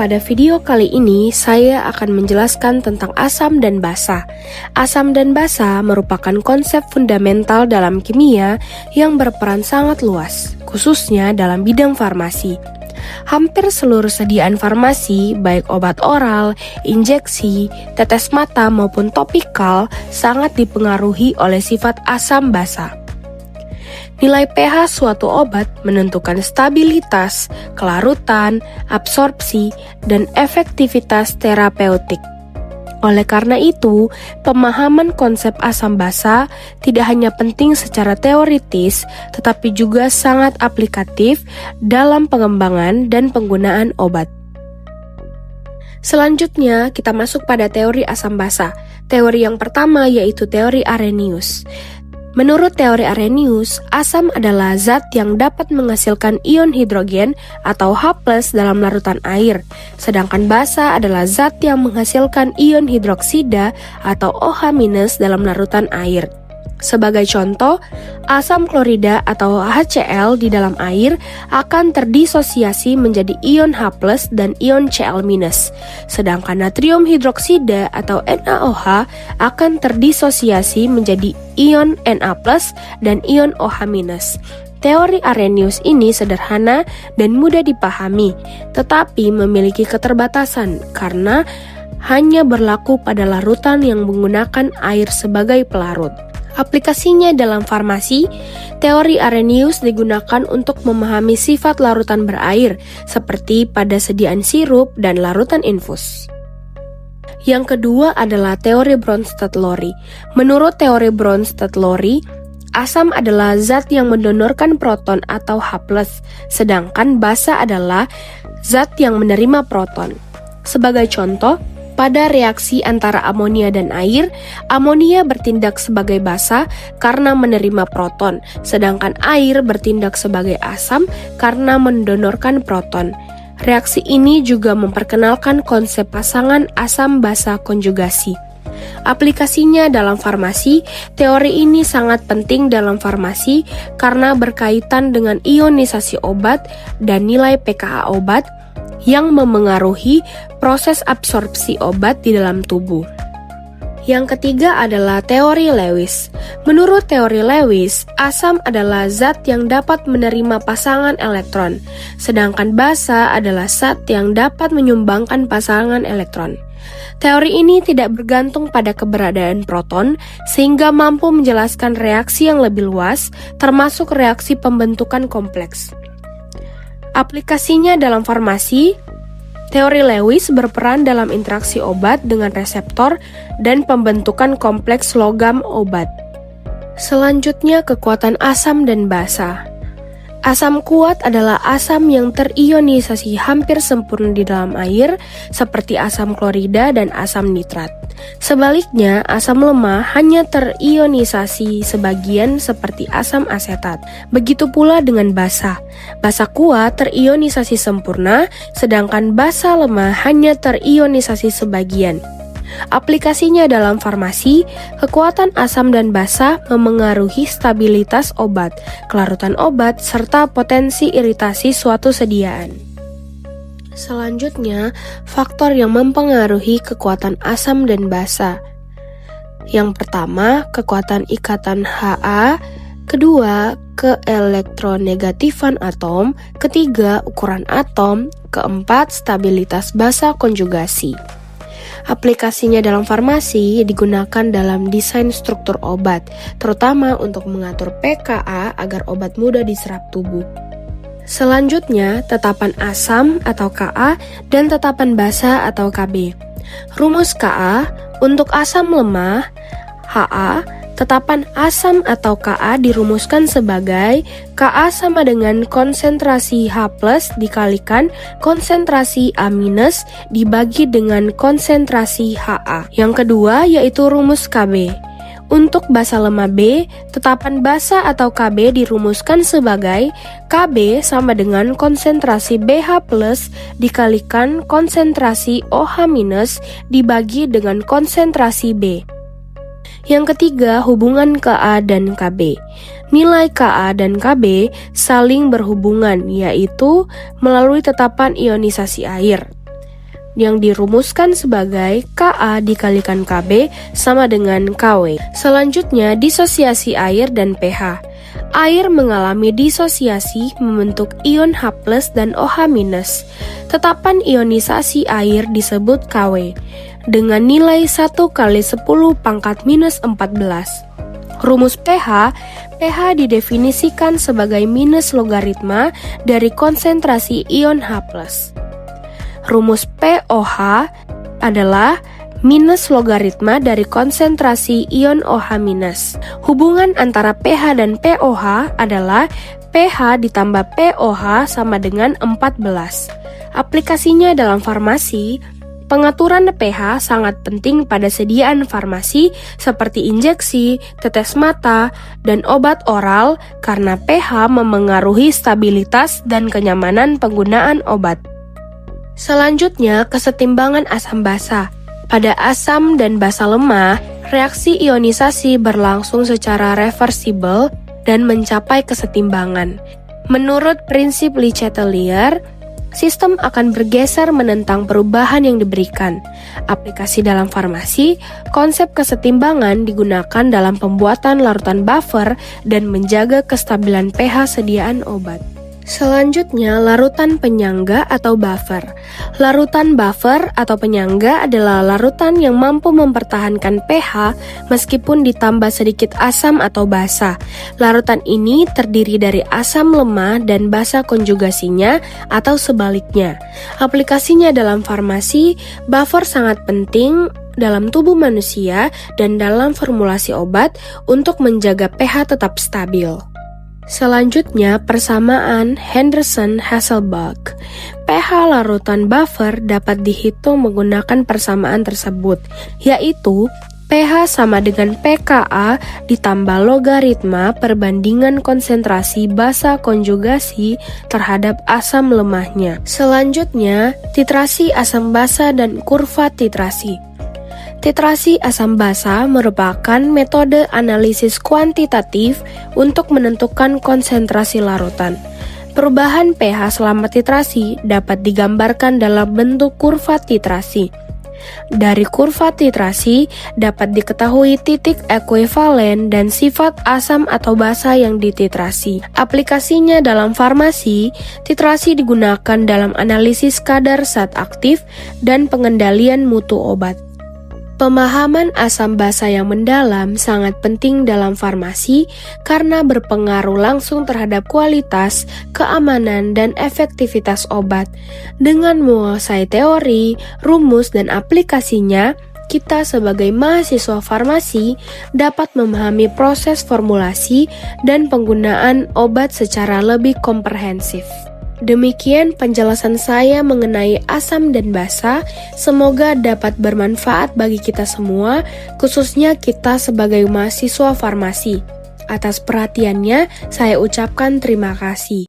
Pada video kali ini, saya akan menjelaskan tentang asam dan basa. Asam dan basa merupakan konsep fundamental dalam kimia yang berperan sangat luas, khususnya dalam bidang farmasi. Hampir seluruh sediaan farmasi, baik obat oral, injeksi, tetes mata maupun topikal, sangat dipengaruhi oleh sifat asam basa. Nilai pH suatu obat menentukan stabilitas, kelarutan, absorpsi, dan efektivitas terapeutik. Oleh karena itu, pemahaman konsep asam basa tidak hanya penting secara teoritis, tetapi juga sangat aplikatif dalam pengembangan dan penggunaan obat. Selanjutnya, kita masuk pada teori asam basa. Teori yang pertama yaitu teori Arrhenius. Menurut teori Arrhenius, asam adalah zat yang dapat menghasilkan ion hidrogen atau H+ dalam larutan air, sedangkan basa adalah zat yang menghasilkan ion hidroksida atau OH- dalam larutan air. Sebagai contoh, asam klorida atau HCl di dalam air akan terdisosiasi menjadi ion H+ dan ion Cl-, sedangkan natrium hidroksida atau NaOH akan terdisosiasi menjadi ion Na+ dan ion OH-. Teori Arrhenius ini sederhana dan mudah dipahami, tetapi memiliki keterbatasan karena hanya berlaku pada larutan yang menggunakan air sebagai pelarut. Aplikasinya dalam farmasi, teori Arrhenius digunakan untuk memahami sifat larutan berair, seperti pada sediaan sirup dan larutan infus. Yang kedua adalah teori Bronsted-Lowry. Menurut teori Bronsted-Lowry, asam adalah zat yang mendonorkan proton atau H+, sedangkan basa adalah zat yang menerima proton. Sebagai contoh, pada reaksi antara amonia dan air, amonia bertindak sebagai basa karena menerima proton, sedangkan air bertindak sebagai asam karena mendonorkan proton. Reaksi ini juga memperkenalkan konsep pasangan asam-basa konjugasi. Aplikasinya dalam farmasi, teori ini sangat penting dalam farmasi karena berkaitan dengan ionisasi obat dan nilai pKa obat yang memengaruhi proses absorpsi obat di dalam tubuh. Yang ketiga adalah teori Lewis. Menurut teori Lewis, asam adalah zat yang dapat menerima pasangan elektron, sedangkan basa adalah zat yang dapat menyumbangkan pasangan elektron. Teori ini tidak bergantung pada keberadaan proton, sehingga mampu menjelaskan reaksi yang lebih luas, termasuk reaksi pembentukan kompleks. Aplikasinya dalam farmasi, teori Lewis berperan dalam interaksi obat dengan reseptor dan pembentukan kompleks logam obat. Selanjutnya, kekuatan asam dan basa. Asam kuat adalah asam yang terionisasi hampir sempurna di dalam air, seperti asam klorida dan asam nitrat. Sebaliknya, asam lemah hanya terionisasi sebagian seperti asam asetat. Begitu pula dengan basa. Basa kuat terionisasi sempurna, sedangkan basa lemah hanya terionisasi sebagian. Aplikasinya dalam farmasi, kekuatan asam dan basa memengaruhi stabilitas obat, kelarutan obat, serta potensi iritasi suatu sediaan. Selanjutnya, faktor yang mempengaruhi kekuatan asam dan basa. Yang pertama, kekuatan ikatan Ha, kedua, keelektronegatifan atom, ketiga, ukuran atom, keempat, stabilitas basa konjugasi. Aplikasinya dalam farmasi digunakan dalam desain struktur obat, terutama untuk mengatur pKa agar obat mudah diserap tubuh. Selanjutnya, tetapan asam atau Ka dan tetapan basa atau Kb. Rumus Ka untuk asam lemah, Ha, tetapan asam atau Ka dirumuskan sebagai Ka sama dengan konsentrasi H+ dikalikan konsentrasi A- dibagi dengan konsentrasi Ha. Yang kedua yaitu rumus Kb. Untuk basa lemah B, tetapan basa atau Kb dirumuskan sebagai Kb sama dengan konsentrasi Bh+ dikalikan konsentrasi OH- dibagi dengan konsentrasi B. Yang ketiga, hubungan Ka dan Kb. Nilai Ka dan Kb saling berhubungan, yaitu melalui tetapan ionisasi air. yang dirumuskan sebagai Ka dikalikan Kb sama dengan Kw. Selanjutnya, disosiasi air dan pH. Air mengalami disosiasi membentuk ion H+ dan OH-. Tetapan ionisasi air disebut Kw dengan nilai 1 kali 10 pangkat minus 14. Rumus pH didefinisikan sebagai minus logaritma dari konsentrasi ion H+. Rumus pOH adalah minus logaritma dari konsentrasi ion OH-. Hubungan antara pH dan pOH adalah pH ditambah pOH sama dengan 14. Aplikasinya dalam farmasi, pengaturan pH sangat penting pada sediaan farmasi seperti injeksi, tetes mata, dan obat oral karena pH memengaruhi stabilitas dan kenyamanan penggunaan obat. Selanjutnya, kesetimbangan asam basa. Pada asam dan basa lemah, reaksi ionisasi berlangsung secara reversibel dan mencapai kesetimbangan. Menurut prinsip Le Chatelier, sistem akan bergeser menentang perubahan yang diberikan. Aplikasi dalam farmasi, konsep kesetimbangan digunakan dalam pembuatan larutan buffer dan menjaga kestabilan pH sediaan obat. Selanjutnya, larutan penyangga atau buffer. Larutan buffer atau penyangga adalah larutan yang mampu mempertahankan pH meskipun ditambah sedikit asam atau basa. Larutan ini terdiri dari asam lemah dan basa konjugasinya atau sebaliknya. Aplikasinya dalam farmasi, buffer sangat penting dalam tubuh manusia dan dalam formulasi obat untuk menjaga pH tetap stabil. Selanjutnya, persamaan Henderson-Hasselbalch. pH larutan buffer dapat dihitung menggunakan persamaan tersebut, yaitu pH sama dengan pKa ditambah logaritma perbandingan konsentrasi basa konjugasi terhadap asam lemahnya. Selanjutnya, titrasi asam basa dan kurva titrasi. Titrasi asam basa merupakan metode analisis kuantitatif untuk menentukan konsentrasi larutan. Perubahan pH selama titrasi dapat digambarkan dalam bentuk kurva titrasi. Dari kurva titrasi dapat diketahui titik ekuivalen dan sifat asam atau basa yang dititrasi. Aplikasinya dalam farmasi, titrasi digunakan dalam analisis kadar zat aktif dan pengendalian mutu obat. Pemahaman asam basa yang mendalam sangat penting dalam farmasi karena berpengaruh langsung terhadap kualitas, keamanan, dan efektivitas obat. Dengan menguasai teori, rumus, dan aplikasinya, kita sebagai mahasiswa farmasi dapat memahami proses formulasi dan penggunaan obat secara lebih komprehensif. Demikian penjelasan saya mengenai asam dan basa. Semoga dapat bermanfaat bagi kita semua, khususnya kita sebagai mahasiswa farmasi. Atas perhatiannya, saya ucapkan terima kasih.